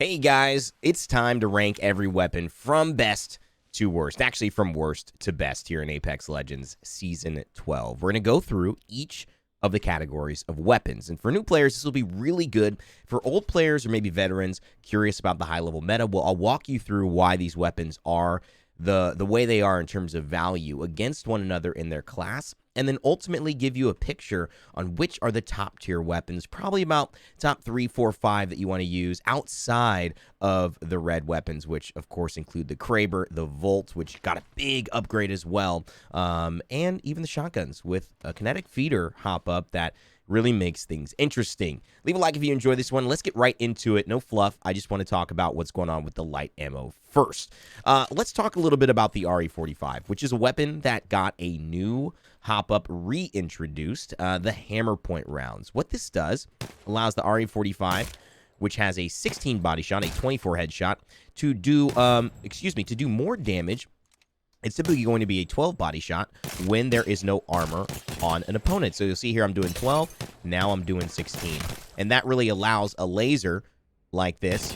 Hey guys, it's time to rank every weapon from best to worst. Actually, from worst to best here in Apex Legends Season 12. We're going to go through each of the categories of weapons. And for new players, this will be really good. For old players or maybe veterans curious about the high-level meta, I'll walk you through why these weapons are the way they are in terms of value against one another in their class, and then ultimately give you a picture on which are the top tier weapons, probably about top 3, 4, 5 that you want to use outside of the red weapons, which of course include the Kraber, the Volt, which got a big upgrade as well, and even the shotguns with a kinetic feeder hop up that really makes things interesting. Leave a like if you enjoy this one. Let's get right into it. No fluff. I just want to talk about what's going on with the light ammo first. Let's talk a little bit about the RE45, which is a weapon that got a new hop-up reintroduced, the hammer point rounds. What this does allows the RE45, which has a 16 body shot, a 24 headshot, to do, to do more damage. It's typically going to be a 12 body shot when there is no armor on an opponent. So you'll see here I'm doing 12, now I'm doing 16. And that really allows a laser like this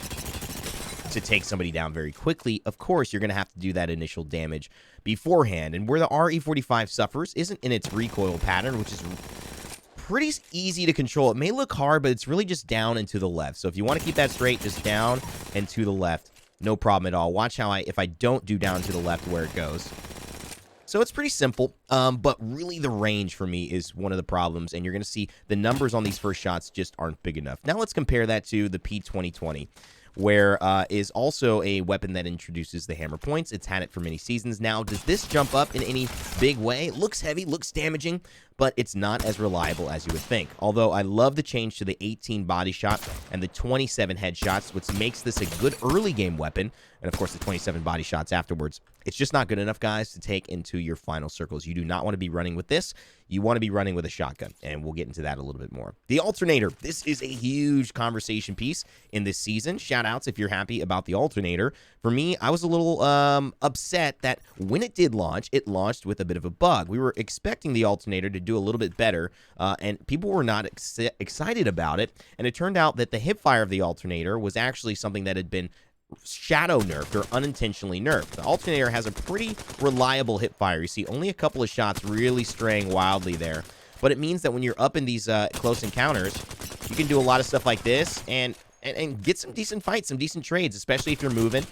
to take somebody down very quickly. Of course, you're going to have to do that initial damage beforehand. And where the RE45 suffers isn't in its recoil pattern, which is pretty easy to control. It may look hard, but it's really just down and to the left. So if you want to keep that straight, just down and to the left. No problem at all. Watch how if I don't do down to the left, where it goes. So it's pretty simple, but really the range for me is one of the problems, and you're going to see the numbers on these first shots just aren't big enough. Now let's compare that to the P2020, where is also a weapon that introduces the hammer points. It's had it for many seasons now. Does this jump up in any big way? It looks heavy, looks damaging, but it's not as reliable as you would think. Although I love the change to the 18 body shot and the 27 headshots, which makes this a good early game weapon, and of course the 27 body shots afterwards. It's just not good enough, guys, to take into your final circles. You do not want to be running with this. You want to be running with a shotgun, and we'll get into that a little bit more. The Alternator. This is a huge conversation piece in this season. Shout-outs if you're happy about the Alternator. For me, I was a little upset that when it did launch, it launched with a bit of a bug. We were expecting the Alternator to do a little bit better, and people were not excited about it, and it turned out that the hipfire of the Alternator was actually something that had been shadow nerfed or unintentionally nerfed. The Alternator has a pretty reliable hipfire. You see only a couple of shots really straying wildly there, but it means that when you're up in these close encounters, you can do a lot of stuff like this and get some decent fights, some decent trades, especially if you're moving,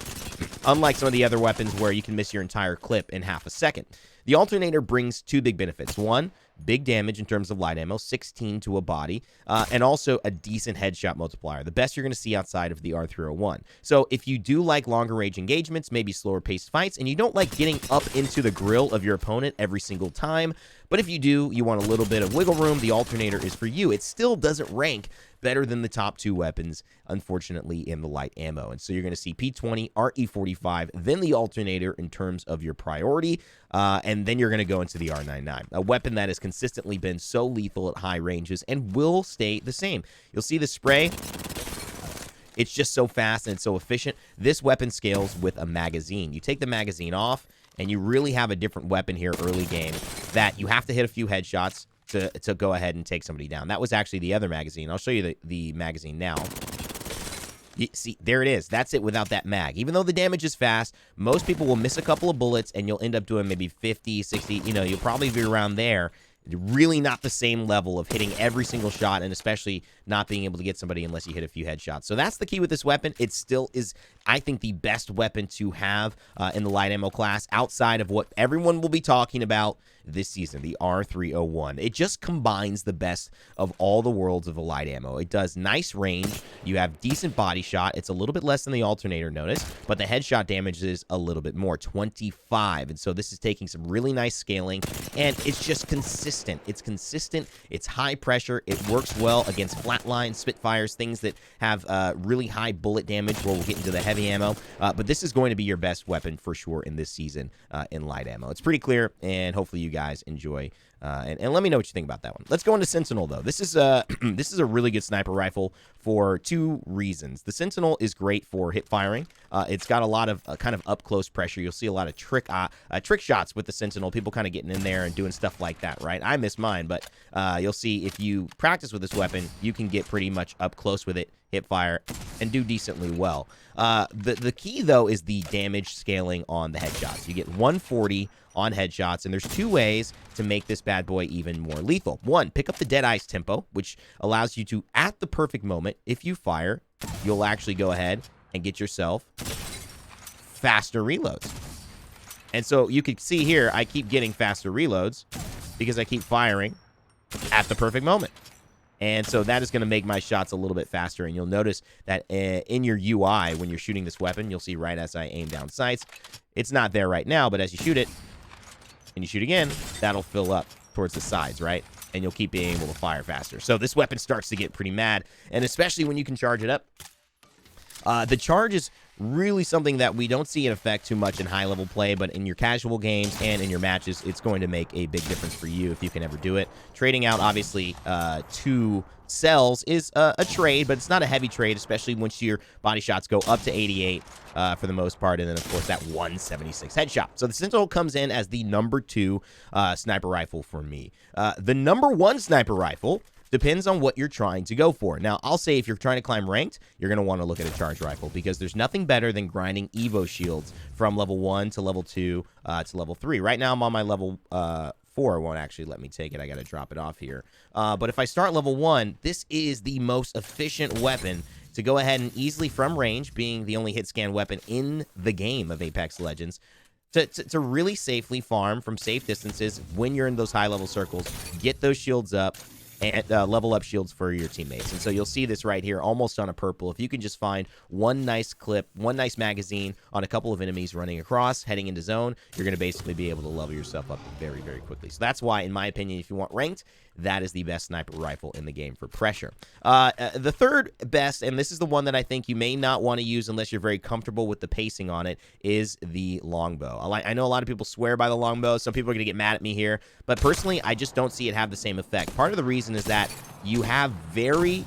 unlike some of the other weapons where you can miss your entire clip in half a second. The Alternator brings two big benefits. One, big damage in terms of light ammo, 16 to a body, and also a decent headshot multiplier, the best you're going to see outside of the R301. So if you do like longer range engagements, maybe slower paced fights, and you don't like getting up into the grill of your opponent every single time, but if you do, you want a little bit of wiggle room, the Alternator is for you. It still doesn't rank better than the top two weapons, unfortunately, in the light ammo. And so you're going to see P20, RE45, then the Alternator in terms of your priority, and then you're going to go into the R99, a weapon that has consistently been so lethal at high ranges and will stay the same. You'll see the spray. It's just so fast and it's so efficient. This weapon scales with a magazine. You take the magazine off, and you really have a different weapon here early game that you have to hit a few headshots to go ahead and take somebody down. That was actually the other magazine. I'll show you the magazine now. You see, there it is. That's it without that mag. Even though the damage is fast, most people will miss a couple of bullets, and you'll end up doing maybe 50, 60. You know, you'll probably be around there. Really not the same level of hitting every single shot, and especially not being able to get somebody unless you hit a few headshots. So that's the key with this weapon. It still is, I think, the best weapon to have in the light ammo class outside of what everyone will be talking about this season, the R301. It just combines the best of all the worlds of the light ammo. It does nice range. You have decent body shot. It's a little bit less than the Alternator, notice, but the headshot damage is a little bit more, 25. And so this is taking some really nice scaling, and it's just consistent. It's consistent. It's high pressure. It works well against Flatline, Spitfires, things that have really high bullet damage, where we'll get into the heavy ammo. But this is going to be your best weapon for sure in this season in light ammo. It's pretty clear, and hopefully you guys enjoy And let me know what you think about that one. Let's go into Sentinel, though. This is a this is a really good sniper rifle for 2 reasons. The Sentinel is great for hip firing. It's got a lot of kind of up-close pressure. You'll see a lot of trick shots with the Sentinel, people kind of getting in there and doing stuff like that, right? I miss mine, but you'll see if you practice with this weapon, you can get pretty much up close with it, hip fire, and do decently well. The key, though, is the damage scaling on the headshots. You get 140 on headshots, and there's 2 ways to make this bad boy even more lethal. 1, pick up the dead ice tempo, which allows you to, at the perfect moment, if you fire, you'll actually go ahead and get yourself faster reloads. And so you can see here, I keep getting faster reloads because I keep firing at the perfect moment. And so that is going to make my shots a little bit faster. And you'll notice that in your UI, when you're shooting this weapon, you'll see right as I aim down sights, it's not there right now, but as you shoot it, and you shoot again, that'll fill up towards the sides, right? And you'll keep being able to fire faster. So this weapon starts to get pretty mad, and especially when you can charge it up. The charge is really something that we don't see in effect too much in high-level play, but in your casual games and in your matches, it's going to make a big difference for you if you can ever do it. Trading out, obviously, 2 cells is a trade, but it's not a heavy trade, especially once your body shots go up to 88 for the most part, and then, of course, that 176 headshot. So the Sentinel comes in as the number 2 sniper rifle for me. The number 1 sniper rifle depends on what you're trying to go for. Now, I'll say if you're trying to climb ranked, you're going to want to look at a charge rifle because there's nothing better than grinding Evo shields from level 1 to level 2 to level 3. Right now, I'm on my level 4. It won't actually let me take it. I got to drop it off here. But if I start level 1, this is the most efficient weapon to go ahead and easily from range, being the only hit scan weapon in the game of Apex Legends, to really safely farm from safe distances when you're in those high-level circles, get those shields up, and level up shields for your teammates. And so you'll see this right here almost on a purple. If you can just find one nice clip, one nice magazine on a couple of enemies running across, heading into zone, you're going to basically be able to level yourself up very, very quickly. So that's why, in my opinion, if you want ranked, that is the best sniper rifle in the game for pressure. The third best, and this is the one that I think you may not want to use unless you're very comfortable with the pacing on it, is the longbow. I know a lot of people swear by the longbow. Some people are going to get mad at me here, but personally, I just don't see it have the same effect. Part of the reason is that you have very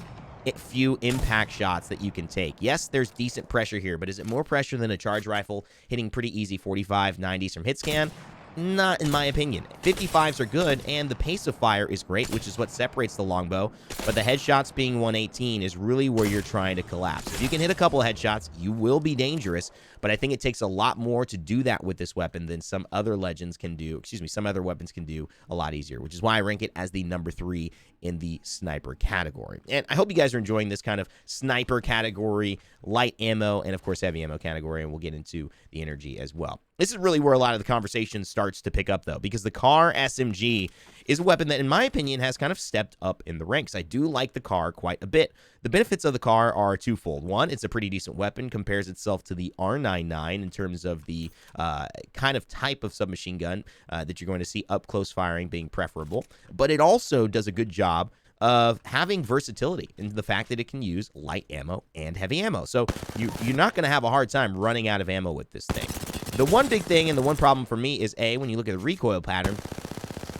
few impact shots that you can take. Yes, there's decent pressure here, but is it more pressure than a charge rifle hitting pretty easy 45, 90s from hit scan? Not in my opinion. 55s are good, and the pace of fire is great, which is what separates the longbow, but the headshots being 118 is really where you're trying to collapse. If you can hit a couple of headshots, you will be dangerous, but I think it takes a lot more to do that with this weapon than some other legends can do, some other weapons can do a lot easier, which is why I rank it as the number 3 in the sniper category. And I hope you guys are enjoying this kind of sniper category, light ammo, and of course heavy ammo category, and we'll get into the energy as well. This is really where a lot of the conversation starts to pick up, though, because the CAR SMG is a weapon that, in my opinion, has kind of stepped up in the ranks. I do like the CAR quite a bit. The benefits of the CAR are twofold. One, it's a pretty decent weapon, compares itself to the R99 in terms of the kind of type of submachine gun that you're going to see up close firing being preferable. But it also does a good job of having versatility in the fact that it can use light ammo and heavy ammo. So you're not going to have a hard time running out of ammo with this thing. The one big thing and the one problem for me is, when you look at the recoil pattern,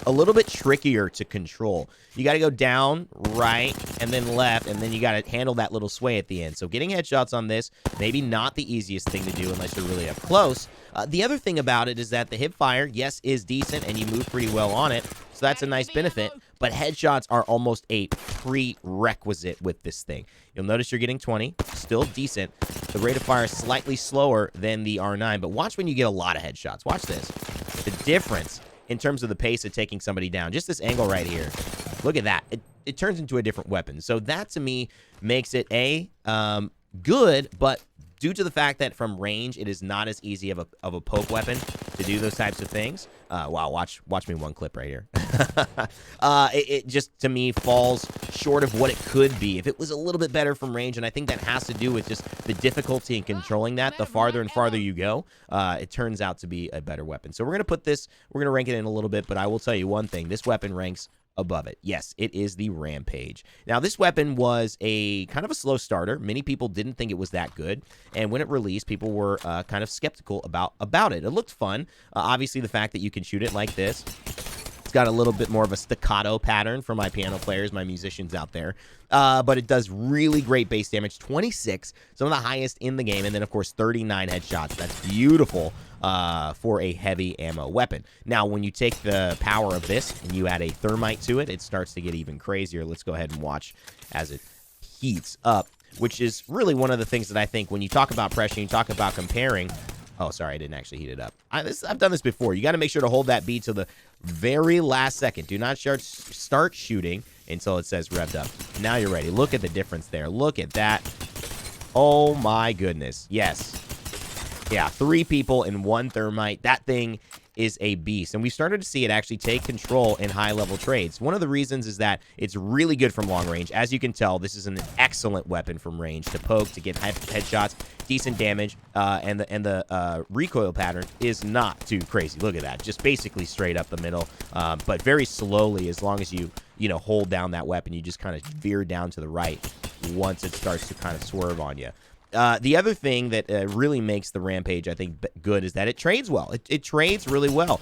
a little bit trickier to control. You got to go down, right, and then left, and then you got to handle that little sway at the end. So getting headshots on this, maybe not the easiest thing to do unless you're really up close. The other thing about it is that the hip fire, yes, is decent, and you move pretty well on it, so that's a nice benefit, but headshots are almost a prerequisite with this thing. You'll notice you're getting 20, still decent. The rate of fire is slightly slower than the R9, but watch when you get a lot of headshots. Watch this. The difference in terms of the pace of taking somebody down. Just this angle right here. Look at that. It turns into a different weapon. So that, to me, makes it, good, but due to the fact that from range, it is not as easy of a poke weapon to do those types of things. Wow, watch me one clip right here. It just, to me, falls short of what it could be if it was a little bit better from range, and I think that has to do with just the difficulty in controlling that. The farther and farther you go, it turns out to be a better weapon. So we're going to rank it in a little bit, but I will tell you one thing. This weapon ranks above it. Yes, it is the Rampage. Now, this weapon was a kind of a slow starter. Many people didn't think it was that good, and when it released, people were kind of skeptical about it. It looked fun. Obviously, the fact that you can shoot it like this It's got a little bit more of a staccato pattern for my piano players, my musicians out there. But it does really great base damage, 26, some of the highest in the game, and then, of course, 39 headshots. That's beautiful for a heavy ammo weapon. Now, when you take the power of this and you add a thermite to it, it starts to get even crazier. Let's go ahead and watch as it heats up, which is really one of the things that I think when you talk about pressure, you talk about comparing. Oh, sorry, I didn't actually heat it up. I've done this before. You got to make sure to hold that B till the very last second. Do not start shooting until it says revved up. Now you're ready. Look at the difference there. Look at that. Oh, my goodness. Yes. Yeah, 3 people in 1 thermite. That thing is a beast. And we started to see it actually take control in high-level trades. One of the reasons is that it's really good from long range. As you can tell, this is an excellent weapon from range to poke, to get headshots, decent damage, and the recoil pattern is not too crazy. Look at that. Just basically straight up the middle, but very slowly. As long as you hold down that weapon, you just kind of veer down to the right once it starts to kind of swerve on you. The other thing that really makes the Rampage, I think, good is that it trades well. It trades really well.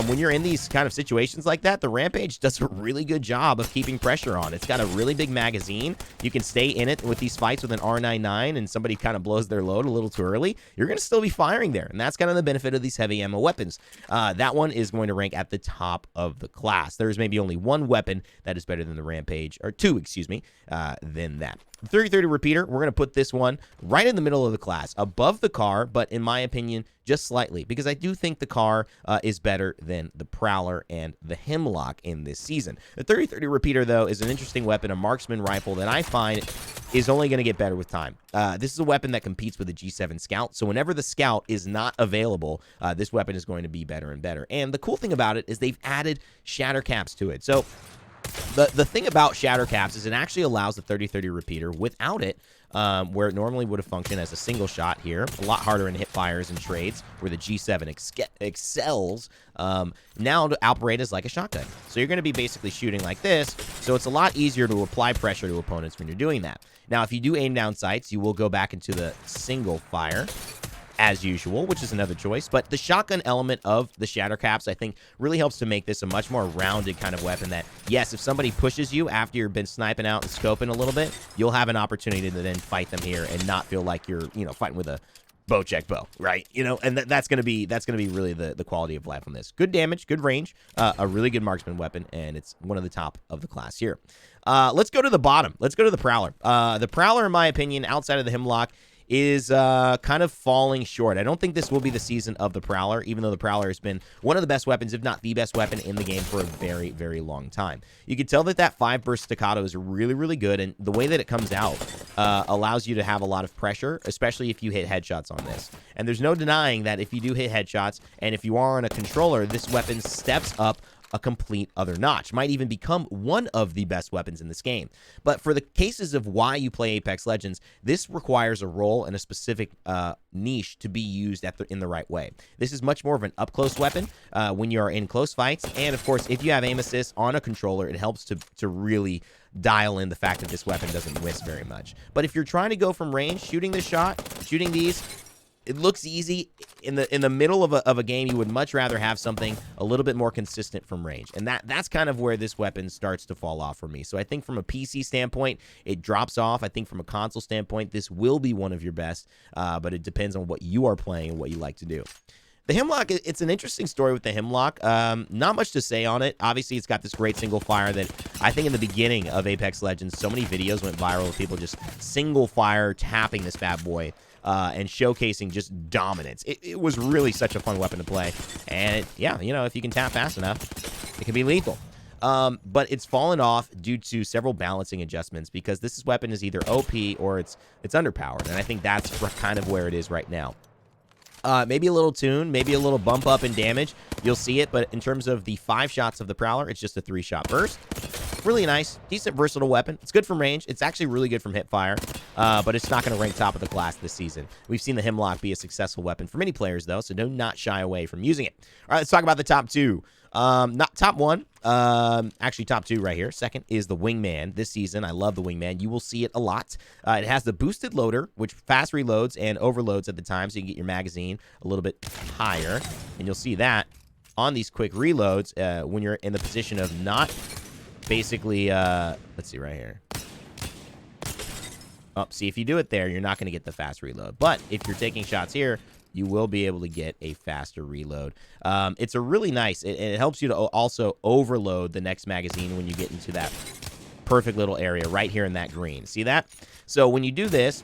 When you're in these kind of situations like that, the Rampage does a really good job of keeping pressure on. It's got a really big magazine. You can stay in it with these fights with an R99 and somebody kind of blows their load a little too early. You're going to still be firing there, and that's kind of the benefit of these heavy ammo weapons. That one is going to rank at the top of the class. There's maybe only one weapon that is better than the Rampage, or 2, excuse me, than that. 30-30 repeater, we're going to put this one right in the middle of the class, above the car, but in my opinion, just slightly, because I do think the car is better than the Prowler and the Hemlock in this season. The 30-30 repeater, though, is an interesting weapon, a marksman rifle that I find is only going to get better with time. This is a weapon that competes with the G7 Scout, so whenever the Scout is not available, this weapon is going to be better and better. And the cool thing about it is they've added shatter caps to it. So the thing about shatter caps is it actually allows the 30-30 repeater without it, where it normally would have functioned as a single shot here, a lot harder in hip fires and trades, where the G7 excels, now to operate as like a shotgun. So you're going to be basically shooting like this, so it's a lot easier to apply pressure to opponents when you're doing that. Now, if you do aim down sights, you will go back into the single fire, as usual, which is another choice. But the shotgun element of the shatter caps, I think, really helps to make this a much more rounded kind of weapon that, yes, if somebody pushes you after you've been sniping out and scoping a little bit, you'll have an opportunity to then fight them here and not feel like you're, fighting with a Bojack Bow, right? And that's going to be really the quality of life on this. Good damage, good range, a really good marksman weapon, and it's one of the top of the class here. Let's go to the bottom. Let's go to the Prowler. The Prowler, in my opinion, outside of the Hemlock, is kind of falling short. I don't think this will be the season of the Prowler, even though the Prowler has been one of the best weapons, if not the best weapon in the game for a very, very long time. You can tell that 5-burst staccato is really, really good, and the way that it comes out allows you to have a lot of pressure, especially if you hit headshots on this. And there's no denying that if you do hit headshots, and if you are on a controller, this weapon steps up a complete other notch. Might even become one of the best weapons in this game. But for the cases of why you play Apex Legends, this requires a role and a specific niche to be used in the right way. This is much more of an up-close weapon when you are in close fights. And, of course, if you have aim assist on a controller, it helps to really dial in the fact that this weapon doesn't miss very much. But if you're trying to go from range, shooting this shot, shooting these, it looks easy. In the middle of a game, you would much rather have something a little bit more consistent from range. And that's kind of where this weapon starts to fall off for me. So I think from a PC standpoint, it drops off. I think from a console standpoint, this will be one of your best, but it depends on what you are playing and what you like to do. The Hemlock, it's an interesting story with the Hemlock. Not much to say on it. Obviously, it's got this great single fire that I think in the beginning of Apex Legends, so many videos went viral of people just single fire tapping this bad boy. And showcasing just dominance. It was really such a fun weapon to play. And, yeah, if you can tap fast enough, it can be lethal. But it's fallen off due to several balancing adjustments because this weapon is either OP or it's underpowered. And I think that's kind of where it is right now. Maybe a little tune, maybe a little bump up in damage. You'll see it, but in terms of the 5 shots of the Prowler, it's just a 3-shot burst. Really nice, decent, versatile weapon. It's good from range. It's actually really good from hip fire, but it's not going to rank top of the class this season. We've seen the Hemlock be a successful weapon for many players, though, so do not shy away from using it. All right, let's talk about the top 2. Not top 1, actually top 2 right here. Second is the Wingman. This season, I love the Wingman. You will see it a lot. It has the boosted loader, which fast reloads and overloads at the time, so you can get your magazine a little bit higher, and you'll see that on these quick reloads when you're in the position of not basically, let's see right here. Oh, see, if you do it there, you're not going to get the fast reload. But if you're taking shots here, you will be able to get a faster reload. It's a really nice, it helps you to also overload the next magazine when you get into that perfect little area right here in that green. See that? So when you do this,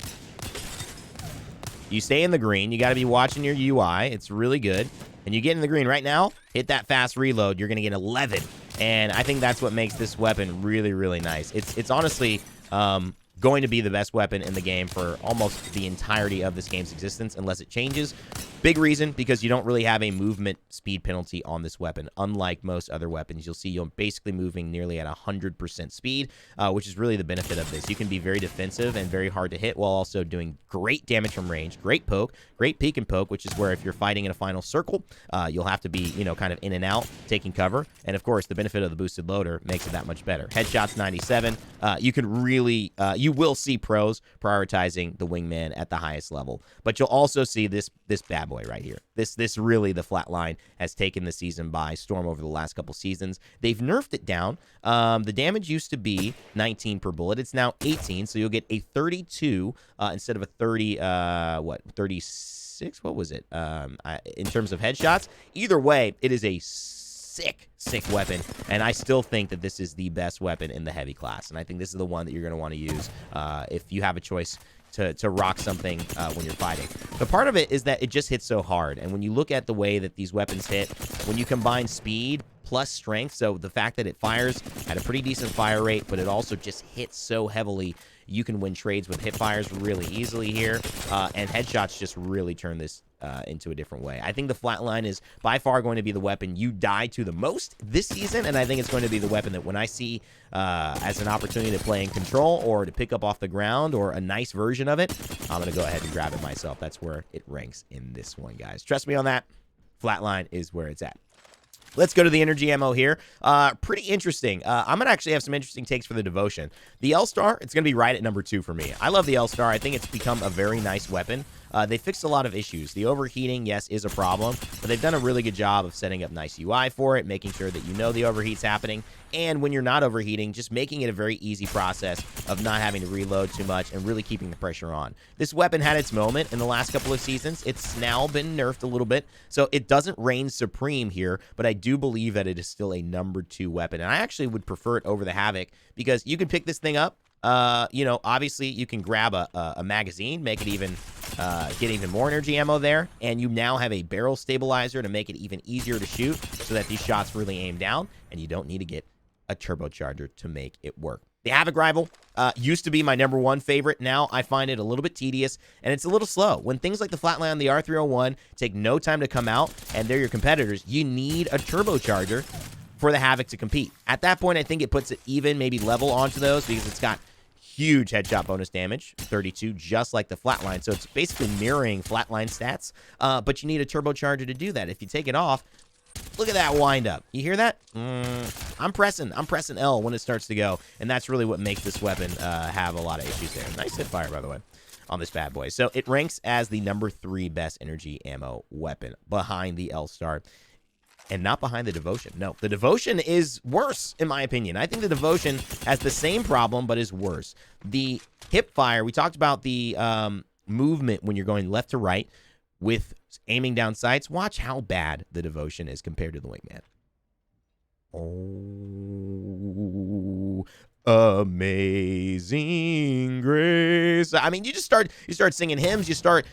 you stay in the green. You got to be watching your UI. It's really good. And you get in the green right now, hit that fast reload, you're going to get 11. And I think that's what makes this weapon really, really nice. It's honestly going to be the best weapon in the game for almost the entirety of this game's existence, unless it changes. Big reason, because you don't really have a movement speed penalty on this weapon. Unlike most other weapons, you'll see you're basically moving nearly at 100% speed, which is really the benefit of this. You can be very defensive and very hard to hit while also doing great damage from range, great poke, great peek and poke, which is where if you're fighting in a final circle, you'll have to be, you know, kind of in and out, taking cover. And of course, the benefit of the boosted loader makes it that much better. Headshots 97. You can really, you will see pros prioritizing the Wingman at the highest level, but you'll also see this bad boy right here. This really, the Flatline has taken the season by storm over the last couple seasons. They've nerfed it down. The damage used to be 19 per bullet. It's now 18, so you'll get a 32 instead of a 30, 36? What was it? In terms of headshots. Either way, it is a sick weapon, and I still think that this is the best weapon in the heavy class, and I think this is the one that you're going to want to use if you have a choice to rock something when you're fighting. The part of it is that it just hits so hard, and when you look at the way that these weapons hit, when you combine speed plus strength, so the fact that it fires at a pretty decent fire rate, but it also just hits so heavily, you can win trades with hip fires really easily here, and headshots just really turn this into a different way. I think the Flatline is by far going to be the weapon you die to the most this season, and I think it's going to be the weapon that when I see as an opportunity to play in control or to pick up off the ground or a nice version of it, I'm going to go ahead and grab it myself. That's where it ranks in this one, guys. Trust me on that. Flatline is where it's at. Let's go to the energy ammo here. Pretty interesting. I'm going to actually have some interesting takes for the Devotion. The L-Star, it's going to be right at number 2 for me. I love the L-Star. I think it's become a very nice weapon. They fixed a lot of issues. The overheating, yes, is a problem, but they've done a really good job of setting up nice UI for it, making sure that you know the overheat's happening, and when you're not overheating, just making it a very easy process of not having to reload too much and really keeping the pressure on. This weapon had its moment in the last couple of seasons. It's now been nerfed a little bit, so it doesn't reign supreme here, but I do believe that it is still a number 2 weapon, and I actually would prefer it over the Havoc because you can pick this thing up. You know, obviously you can grab a magazine, make it even, get even more energy ammo there, and you now have a barrel stabilizer to make it even easier to shoot so that these shots really aim down, and you don't need to get a turbocharger to make it work. The Havoc Rival used to be my number 1 favorite. Now I find it a little bit tedious, and it's a little slow. When things like the Flatline on the R301 take no time to come out, and they're your competitors, you need a turbocharger for the Havoc to compete. At that point, I think it puts it even, maybe level onto those, because it's got huge headshot bonus damage, 32, just like the Flatline. So it's basically mirroring Flatline stats, but you need a turbocharger to do that. If you take it off, look at that wind up. You hear that? I'm pressing L when it starts to go, and that's really what makes this weapon have a lot of issues there. Nice hip fire, by the way, on this bad boy. So it ranks as the number 3 best energy ammo weapon behind the L-Star. And not behind the Devotion. No, the Devotion is worse, in my opinion. I think the Devotion has the same problem, but is worse. The hip fire, we talked about the movement when you're going left to right with aiming down sights. Watch how bad the Devotion is compared to the Wingman. Oh, amazing grace. I mean, you start singing hymns, you start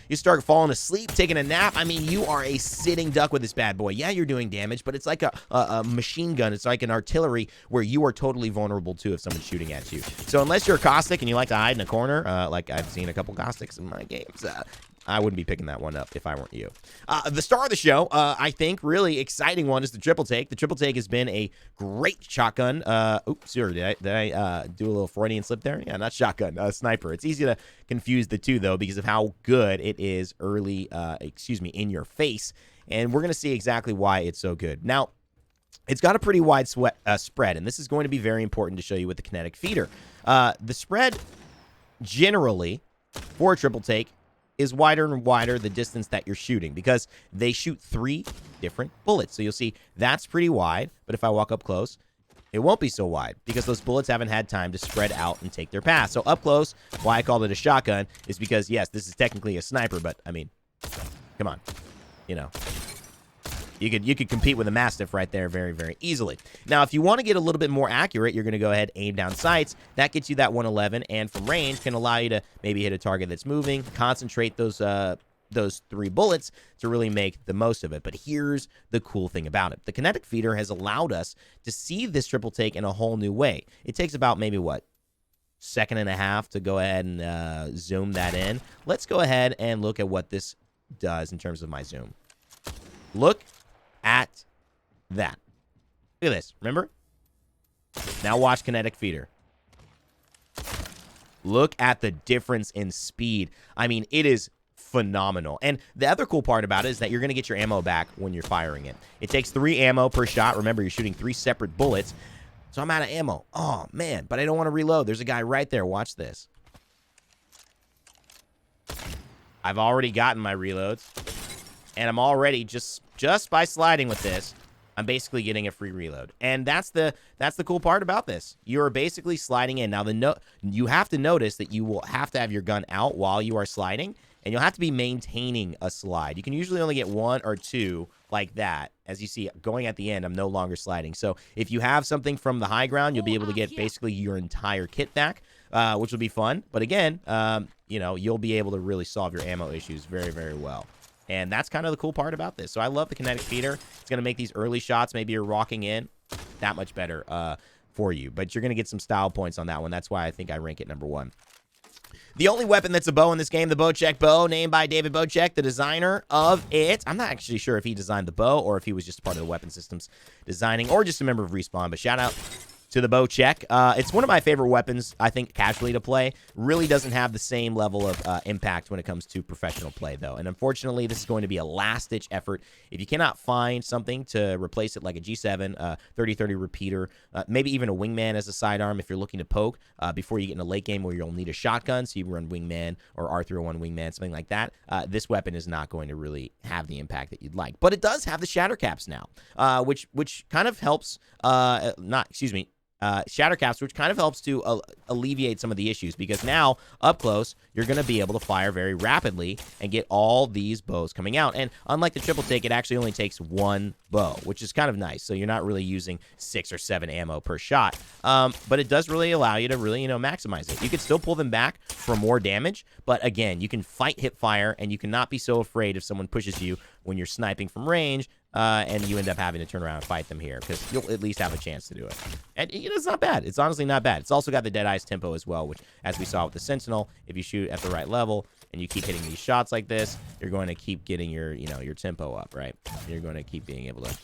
falling asleep, taking a nap. I mean, you are a sitting duck with this bad boy. Yeah, you're doing damage, but it's like a machine gun. It's like an artillery where you are totally vulnerable to if someone's shooting at you. So unless you're a caustic and you like to hide in a corner, like I've seen a couple caustics in my games, I wouldn't be picking that one up if I weren't you. The star of the show, I think, really exciting one is the triple take. The triple take has been a great shotgun. Oops, sorry, did I do a little Freudian slip there? Yeah, not shotgun, sniper. It's easy to confuse the two, though, because of how good it is early, in your face. And we're going to see exactly why it's so good. Now, it's got a pretty wide spread, and this is going to be very important to show you with the kinetic feeder. The spread, generally, for a triple take, is wider and wider the distance that you're shooting because they shoot 3 different bullets. So you'll see that's pretty wide, but if I walk up close, it won't be so wide because those bullets haven't had time to spread out and take their path. So up close, why I called it a shotgun is because, yes, this is technically a sniper, but, I mean, come on. You know, you could compete with a Mastiff right there very, very easily. Now, if you want to get a little bit more accurate, you're going to go ahead, aim down sights. That gets you that 111, and from range can allow you to maybe hit a target that's moving, concentrate those 3 bullets to really make the most of it. But here's the cool thing about it. The kinetic feeder has allowed us to see this triple take in a whole new way. It takes about maybe, what, second and a half to go ahead and zoom that in. Let's go ahead and look at what this does in terms of my zoom. Look at that. Look at this. Remember? Now watch kinetic feeder. Look at the difference in speed. I mean, it is phenomenal. And the other cool part about it is that you're going to get your ammo back when you're firing it. It takes 3 ammo per shot. Remember, you're shooting 3 separate bullets. So I'm out of ammo. Oh, man. But I don't want to reload. There's a guy right there. Watch this. I've already gotten my reloads. And I'm already, just by sliding with this, I'm basically getting a free reload. And that's the cool part about this. You're basically sliding in. Now, you have to notice that you will have to have your gun out while you are sliding. And you'll have to be maintaining a slide. You can usually only get 1 or 2 like that. As you see, going at the end, I'm no longer sliding. So if you have something from the high ground, you'll be able to get basically your entire kit back, which will be fun. But again, you know, you'll be able to really solve your ammo issues very, very well. And that's kind of the cool part about this. So I love the kinetic feeder. It's going to make these early shots, maybe you're rocking in, that much better for you. But you're going to get some style points on that one. That's why I think I rank it number 1. The only weapon that's a bow in this game, the Bojack Bow, named by David Bojack, the designer of it. I'm not actually sure if he designed the bow or if he was just part of the weapon systems designing or just a member of Respawn, but shout out to the Bojack. It's one of my favorite weapons, I think, casually to play. Really doesn't have the same level of impact when it comes to professional play, though. And unfortunately, this is going to be a last-ditch effort. If you cannot find something to replace it, like a G7, 30-30 repeater, maybe even a Wingman as a sidearm if you're looking to poke before you get in a late game where you'll need a shotgun, so you run Wingman or R301 Wingman, something like that, this weapon is not going to really have the impact that you'd like. But it does have the shatter caps now, which kind of helps, shatter caps, which kind of helps to alleviate some of the issues, because now up close you're going to be able to fire very rapidly and get all these bows coming out. And unlike the triple take, it actually only takes 1 bow, which is kind of nice. So you're not really using 6 or 7 ammo per shot, but it does really allow you to really, you know, maximize it. You can still pull them back for more damage, but again, you can fight hip fire, and you cannot be so afraid if someone pushes you when you're sniping from range. And you end up having to turn around and fight them here, because you'll at least have a chance to do it. And you know, it's not bad. It's honestly not bad. It's also got the Deadeye's tempo as well, which, as we saw with the Sentinel, if you shoot at the right level and you keep hitting these shots like this, you're going to keep getting your, you know, your tempo up, right? You're going to keep being able to.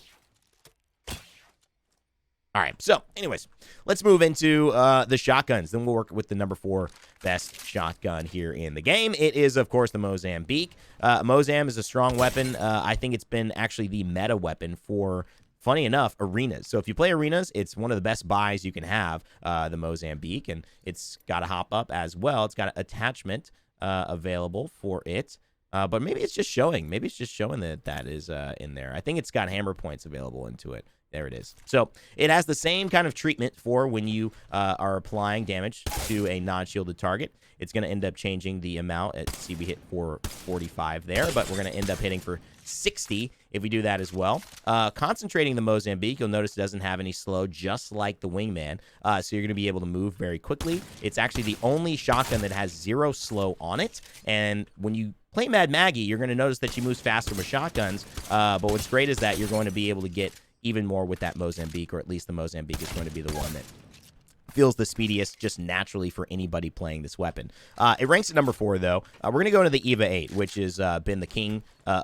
All right, so anyways, let's move into the shotguns. Then we'll work with the number 4 best shotgun here in the game. It is, of course, the Mozambique. Mozam is a strong weapon. I think it's been actually the meta weapon for, funny enough, arenas. So if you play arenas, it's one of the best buys you can have, the Mozambique, and it's got a hop up as well. It's got an attachment available for it. But maybe it's just showing. Maybe it's just showing that that is in there. I think it's got hammer points available into it. There it is. So it has the same kind of treatment for when you are applying damage to a non-shielded target. It's going to end up changing the amount. See, we hit 445 there, but we're going to end up hitting for 60 if we do that as well. Concentrating the Mozambique, you'll notice it doesn't have any slow, just like the Wingman. So you're going to be able to move very quickly. It's actually the only shotgun that has 0 slow on it. And when you play Mad Maggie, you're going to notice that she moves faster with shotguns. But what's great is that you're going to be able to get even more with that Mozambique, or at least the Mozambique is going to be the one that feels the speediest just naturally for anybody playing this weapon. It ranks at number 4, though. We're going to go into the EVA 8, which has been the king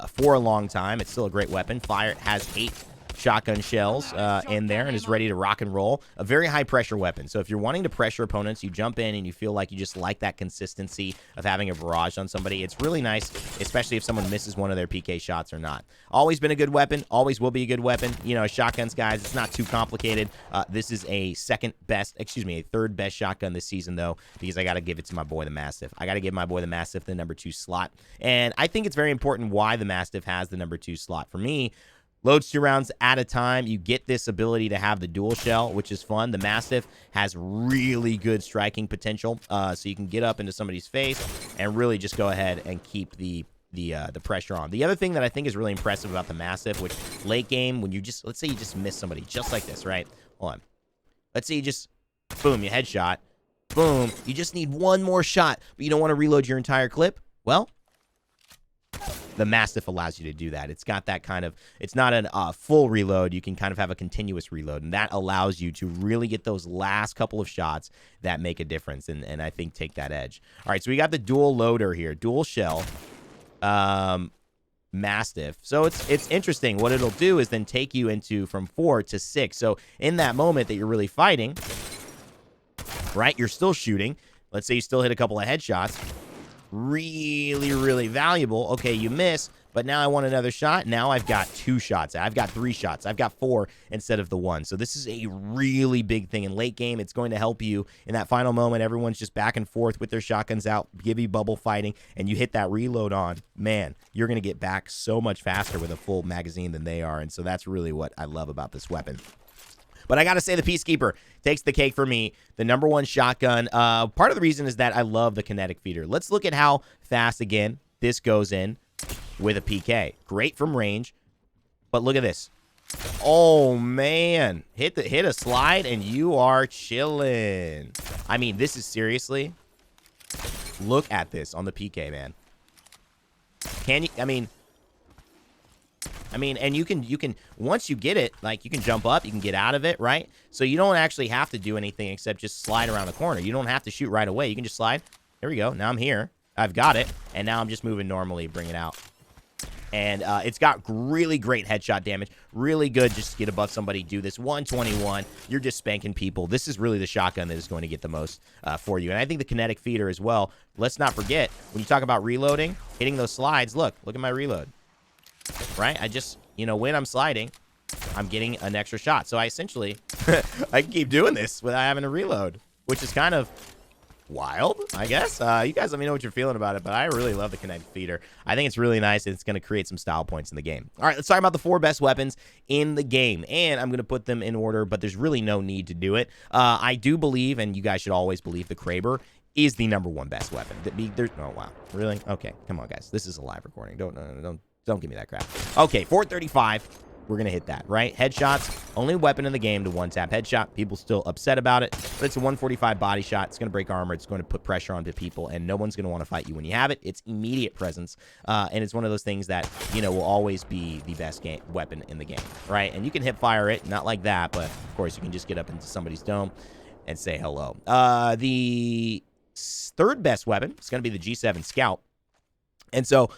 for a long time. It's still a great weapon. Fire has 8 shotgun shells in there and is ready to rock and roll. A very high pressure weapon. So if you're wanting to pressure opponents, you jump in and you feel like you just like that consistency of having a barrage on somebody. It's really nice, especially if someone misses one of their PK shots or not. Always been a good weapon. Always will be a good weapon. You know, shotguns, guys, it's not too complicated. This is a third best shotgun this season, though, because I got to give it to my boy, the Mastiff. I got to give my boy, the Mastiff, the number 2 slot. And I think it's very important why the Mastiff has the number 2 slot. For me, loads 2 rounds at a time. You get this ability to have the dual shell, which is fun. The Mastiff has really good striking potential, so you can get up into somebody's face and really just go ahead and keep the pressure on. The other thing that I think is really impressive about the Mastiff, which late game, when you just, let's say you just miss somebody just like this, right? Hold on. Let's say you just, boom, you headshot. Boom. You just need one more shot, but you don't want to reload your entire clip. Well, the Mastiff allows you to do that. It's got that kind of, it's not a full reload. You can kind of have a continuous reload, and that allows you to really get those last couple of shots that make a difference, and I think take that edge. All right, so we got the dual loader here, dual shell, Mastiff. So it's interesting. What it'll do is then take you into from 4 to 6. So in that moment that you're really fighting, right, you're still shooting. Let's say you still hit a couple of headshots. Really, really valuable. Okay, you miss, but now I want another shot. Now I've got 2 shots. I've got 3 shots. I've got 4 instead of the 1. So this is a really big thing in late game. It's going to help you in that final moment. Everyone's just back and forth with their shotguns out, give you bubble fighting, and you hit that reload on. Man, you're going to get back so much faster with a full magazine than they are, and so that's really what I love about this weapon. But I got to say, the Peacekeeper takes the cake for me. The number 1 shotgun. Part of the reason is that I love the kinetic feeder. Let's look at how fast, again, this goes in with a PK. Great from range. But look at this. Oh, man. Hit a slide, and you are chilling. I mean, this is seriously... Look at this on the PK, man. Can you... I mean, and you can, once you get it, like, you can jump up, you can get out of it, right? So you don't actually have to do anything except just slide around the corner. You don't have to shoot right away. You can just slide. There we go. Now I'm here. I've got it. And now I'm just moving normally, bring it out. And it's got really great headshot damage. Really good just to get above somebody, do this. 121. You're just spanking people. This is really the shotgun that is going to get the most for you. And I think the kinetic feeder as well. Let's not forget, when you talk about reloading, hitting those slides, look at my reload. Right? I just, you know, when I'm sliding, I'm getting an extra shot. So I essentially, I can keep doing this without having to reload, which is kind of wild, I guess. You guys let me know what you're feeling about it, but I really love the kinetic feeder. I think it's really nice, and it's going to create some style points in the game. All right, let's talk about the 4 best weapons in the game, and I'm going to put them in order, but there's really no need to do it. I do believe, and you guys should always believe, the Kraber is the number 1 best weapon. Oh, wow. Really? Okay, come on, guys. This is a live recording. Don't give me that crap. Okay, 435. We're going to hit that, right? Headshots, only weapon in the game to one-tap headshot. People still upset about it, but it's a 145 body shot. It's going to break armor. It's going to put pressure onto people, and no one's going to want to fight you when you have it. It's immediate presence, and it's one of those things that, you know, will always be the best weapon in the game, right? And you can hip fire it, not like that, but of course you can just get up into somebody's dome and say hello. The 3rd best weapon is going to be the G7 Scout. And so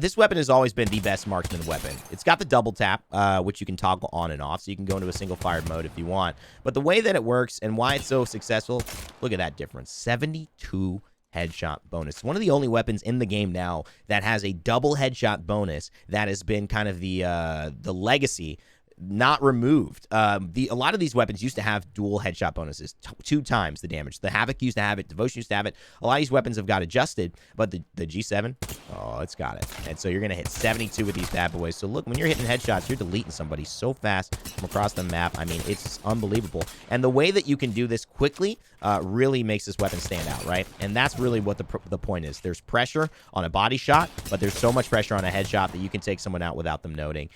this weapon has always been the best marksman weapon. It's got the double tap, which you can toggle on and off, so you can go into a single fired mode if you want. But the way that it works and why it's so successful, look at that difference. 72 headshot bonus. It's one of the only weapons in the game now that has a double headshot bonus that has been kind of the legacy, not removed. A lot of these weapons used to have dual headshot bonuses, 2 times the damage. The Havoc used to have it. Devotion used to have it. A lot of these weapons have got adjusted, but the G7, oh, it's got it. And so you're going to hit 72 with these bad boys. So look, when you're hitting headshots, you're deleting somebody so fast from across the map. I mean, it's unbelievable. And the way that you can do this quickly really makes this weapon stand out, right? And that's really what the point is. There's pressure on a body shot, but there's so much pressure on a headshot that you can take someone out without them knowing.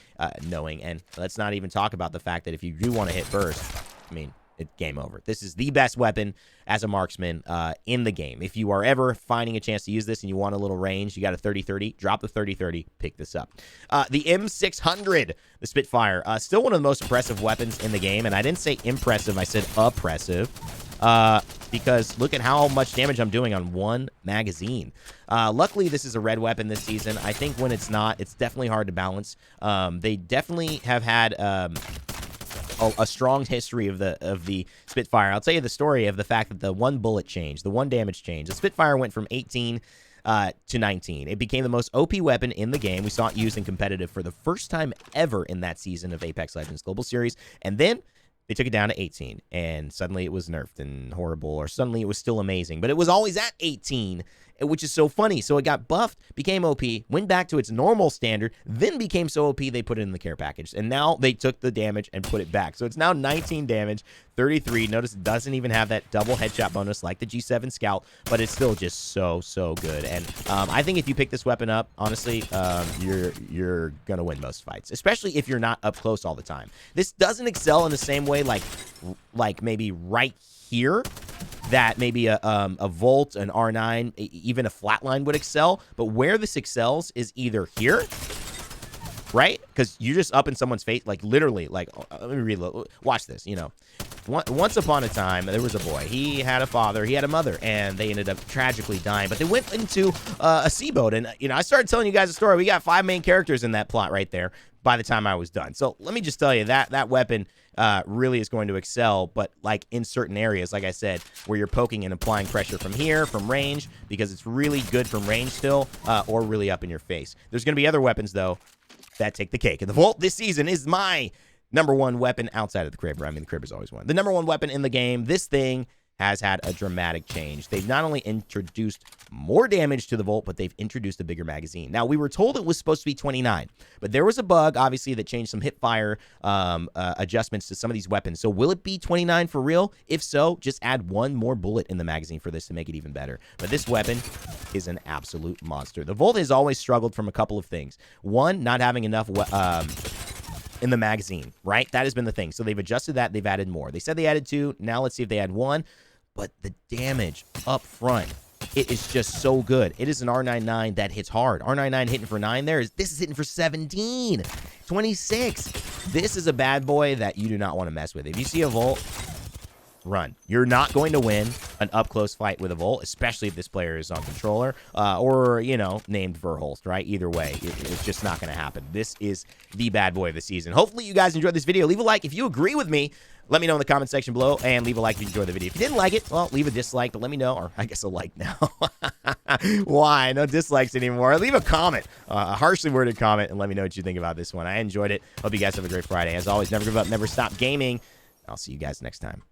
And let's not even talk about the fact that if you do want to hit burst, I mean, game over. This is the best weapon as a marksman in the game. If you are ever finding a chance to use this and you want a little range, you got a 30-30, drop the 30-30, pick this up. The M600, the Spitfire, still one of the most impressive weapons in the game, and I didn't say impressive, I said oppressive, because look at how much damage I'm doing on one magazine. Luckily, this is a red weapon this season. I think when it's not, it's definitely hard to balance. They definitely have had a strong history of the Spitfire. I'll tell you the story of the fact that the one bullet changed, the one damage changed. The Spitfire went from 18 to 19. It became the most OP weapon in the game. We saw it used in competitive for the first time ever in that season of Apex Legends Global Series, and then they took it down to 18, and suddenly it was nerfed and horrible, or suddenly it was still amazing, but it was always at 18, which is so funny. So it got buffed, became OP, went back to its normal standard, then became so OP they put it in the care package, and now they took the damage and put it back. So it's now 19 damage, 33. Notice it doesn't even have that double headshot bonus like the G7 Scout, but it's still just so good. And I think if you pick this weapon up, honestly, you're gonna win most fights, especially if you're not up close all the time. This doesn't excel in the same way like maybe right here that maybe a Volt, an R9, even a Flatline would excel. But where this excels is either here, right? Because you're just up in someone's face, like literally, like, let me reload. Watch this, you know. Once upon a time, there was a boy. He had a father, he had a mother, and they ended up tragically dying. But they went into a sea boat, and, you know, I started telling you guys a story. We got 5 main characters in that plot right there by the time I was done. So let me just tell you that weapon really is going to excel, but like in certain areas, like I said, where you're poking and applying pressure from here, from range, because it's really good from range still, or really up in your face. There's going to be other weapons, though, that take the cake. And the Volt this season is my #1 weapon outside of the Crib. I mean, the Crib is always one. The #1 weapon in the game. This thing has had a dramatic change. They've not only introduced more damage to the Volt, but they've introduced a bigger magazine. Now, we were told it was supposed to be 29, but there was a bug, obviously, that changed some hip-fire adjustments to some of these weapons. So will it be 29 for real? If so, just add 1 more bullet in the magazine for this to make it even better. But this weapon is an absolute monster. The Volt has always struggled from a couple of things. One, not having enough in the magazine, right? That has been the thing. So they've adjusted that. They've added more. They said they added 2. Now let's see if they add 1. But the damage up front, it is just so good. It is an R99 that hits hard. R99 hitting for 9 there. This is hitting for 17, 26. This is a bad boy that you do not want to mess with. If you see a Volt, run. You're not going to win an up-close fight with a Volt, especially if this player is on controller or, you know, named Verholst, right? Either way, it's just not going to happen. This is the bad boy of the season. Hopefully you guys enjoyed this video. Leave a like if you agree with me. Let me know in the comment section below, and leave a like if you enjoyed the video. If you didn't like it, well, leave a dislike, but let me know, or I guess a like now. Why? No dislikes anymore. Leave a comment, a harshly worded comment, and let me know what you think about this one. I enjoyed it. Hope you guys have a great Friday. As always, never give up, never stop gaming. I'll see you guys next time.